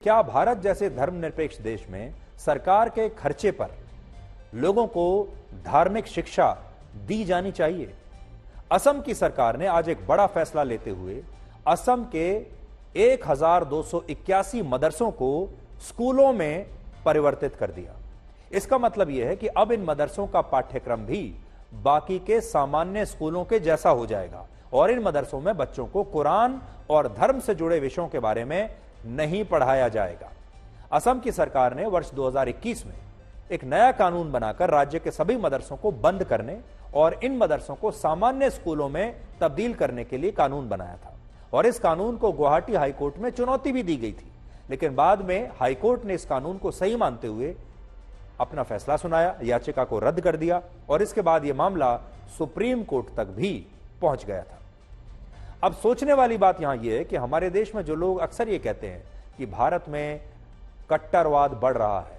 क्या भारत जैसे धर्मनिरपेक्ष देश में सरकार के खर्चे पर लोगों को धार्मिक शिक्षा दी जानी चाहिए? असम की सरकार ने आज एक बड़ा फैसला लेते हुए असम के 1281 मदरसों को स्कूलों में परिवर्तित कर दिया। इसका मतलब यह है कि अब इन मदरसों का पाठ्यक्रम भी बाकी के सामान्य स्कूलों के जैसा हो जाएगा और इन मदरसों में बच्चों को कुरान और धर्म से जुड़े विषयों के बारे में नहीं पढ़ाया जाएगा। असम की सरकार ने वर्ष 2021 में एक नया कानून बनाकर राज्य के सभी मदरसों को बंद करने और इन मदरसों को सामान्य स्कूलों में तब्दील करने के लिए कानून बनाया था और इस कानून को गुवाहाटी हाईकोर्ट में चुनौती भी दी गई थी, लेकिन बाद में हाईकोर्ट ने इस कानून को सही मानते हुए अपना फैसला सुनाया, याचिका को रद्द कर दिया और इसके बाद यह मामला सुप्रीम कोर्ट तक भी पहुंच गया था। अब सोचने वाली बात यहां यह है कि हमारे देश में जो लोग अक्सर ये कहते हैं कि भारत में कट्टरवाद बढ़ रहा है,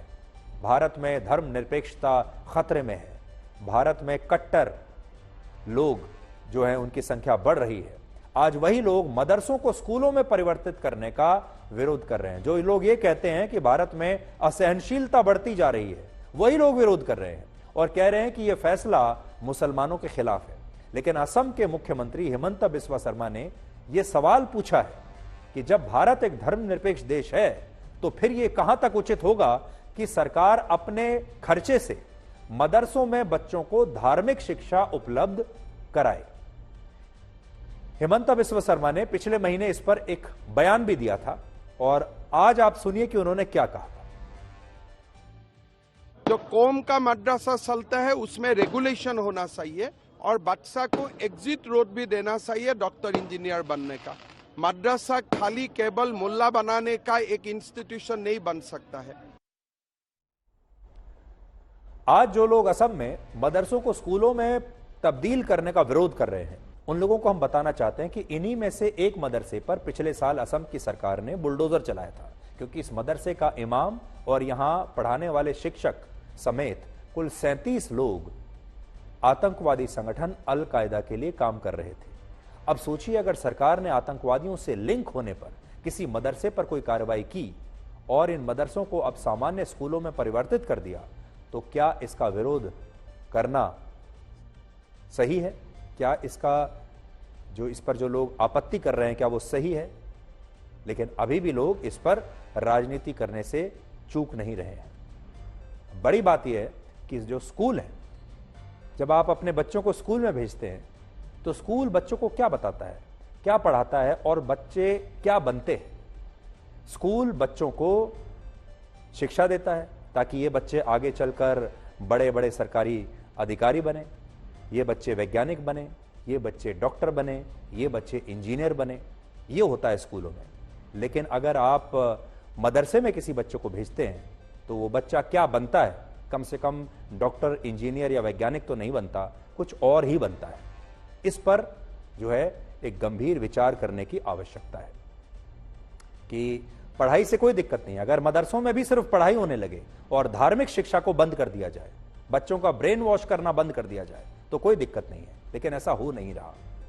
भारत में धर्मनिरपेक्षता खतरे में है, भारत में कट्टर लोग जो हैं उनकी संख्या बढ़ रही है, आज वही लोग मदरसों को स्कूलों में परिवर्तित करने का विरोध कर रहे हैं। जो लोग ये कहते हैं कि भारत में असहनशीलता बढ़ती जा रही है, वही लोग विरोध कर रहे हैं और कह रहे हैं कि यह फैसला मुसलमानों के खिलाफ है। लेकिन असम के मुख्यमंत्री हिमंता बिस्वा शर्मा ने यह सवाल पूछा है कि जब भारत एक धर्मनिरपेक्ष देश है तो फिर यह कहां तक उचित होगा कि सरकार अपने खर्चे से मदरसों में बच्चों को धार्मिक शिक्षा उपलब्ध कराए। हिमंता बिस्वा शर्मा ने पिछले महीने इस पर एक बयान भी दिया था और आज आप सुनिए कि उन्होंने क्या कहा। जो कौम का मदरसा चलता है उसमें रेगुलेशन होना चाहिए और बच्चा को एग्जिट रोड भी देना चाहिए डॉक्टर इंजीनियर बनने का। मदरसा खाली केवल मुल्ला बनाने का एक इंस्टीट्यूशन नहीं बन सकता है। आज जो लोग असम में मदरसों को स्कूलों में तब्दील करने का विरोध कर रहे हैं, उन लोगों को हम बताना चाहते हैं कि इन्हीं में से एक मदरसे पर पिछले साल असम की सरकार ने बुलडोजर चलाया था, क्योंकि इस मदरसे का इमाम और यहां पढ़ाने वाले शिक्षक समेत कुल 37 लोग आतंकवादी संगठन अल कायदा के लिए काम कर रहे थे। अब सोचिए, अगर सरकार ने आतंकवादियों से लिंक होने पर किसी मदरसे पर कोई कार्रवाई की और इन मदरसों को अब सामान्य स्कूलों में परिवर्तित कर दिया, तो क्या इसका विरोध करना सही है? क्या इस पर जो लोग आपत्ति कर रहे हैं, क्या वो सही है? लेकिन अभी भी लोग इस पर राजनीति करने से चूक नहीं रहे हैं। बड़ी बात यह है कि जो स्कूल है, जब आप अपने बच्चों को स्कूल में भेजते हैं तो स्कूल बच्चों को क्या बताता है, क्या पढ़ाता है और बच्चे क्या बनते हैं। स्कूल बच्चों को शिक्षा देता है ताकि ये बच्चे आगे चलकर बड़े बड़े सरकारी अधिकारी बने, ये बच्चे वैज्ञानिक बने, ये बच्चे डॉक्टर बने, ये बच्चे इंजीनियर बने। ये होता है स्कूलों में। लेकिन अगर आप मदरसे में किसी बच्चे को भेजते हैं तो वो बच्चा क्या बनता है, कम से कम डॉक्टर, इंजीनियर या वैज्ञानिक तो नहीं बनता, कुछ और ही बनता है। इस पर जो है एक गंभीर विचार करने की आवश्यकता है कि पढ़ाई से कोई दिक्कत नहीं। अगर मदरसों में भी सिर्फ पढ़ाई होने लगे और धार्मिक शिक्षा को बंद कर दिया जाए, बच्चों का ब्रेन वॉश करना बंद कर दिया जाए, तो कोई दिक्कत नहीं है। लेकिन ऐसा हो नहीं रहा।